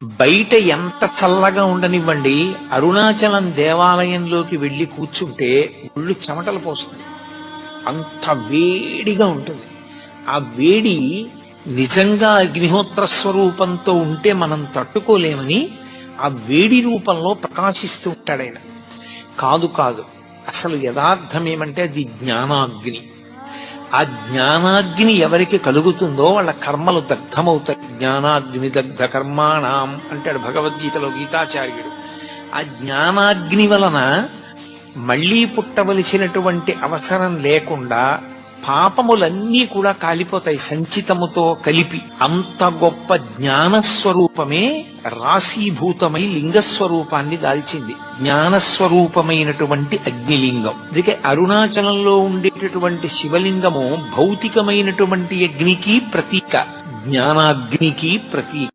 బయట ఎంత చల్లగా ఉండనివ్వండి, అరుణాచలం దేవాలయంలోకి వెళ్లి కూర్చుంటే ఒళ్ళు చెమటలు పోస్తుంది. అంత వేడిగా ఉంటుంది. ఆ వేడి నిజంగా అగ్నిహోత్ర స్వరూపంతో ఉంటే మనం తట్టుకోలేమని ఆ వేడి రూపంలో ప్రకాశిస్తూ ఉంటాడాయన. కాదు కాదు, అసలు యథార్థం ఏమంటే అది జ్ఞానాగ్ని. ఆ జ్ఞానాగ్ని ఎవరికి కలుగుతుందో వాళ్ళ కర్మలు దగ్ధమవుతాయి. జ్ఞానాగ్ని దగ్ధ కర్మాణం అంటాడు భగవద్గీతలో గీతాచార్యుడు. ఆ జ్ఞానాగ్ని వలన మళ్లీ పుట్టవలసినటువంటి అవసరం లేకుండా పాపములన్నీ కూడా కాలిపోతాయి సంచితముతో కలిపి. అంత గొప్ప జ్ఞానస్వరూపమే రాశీభూతమై లింగస్వరూపాన్ని దాల్చింది. జ్ఞానస్వరూపమైనటువంటి అగ్నిలింగం. అందుకే అరుణాచలంలో ఉండేటటువంటి శివలింగము భౌతికమైనటువంటి అగ్నికి ప్రతీక, జ్ఞానాగ్నికి ప్రతీక.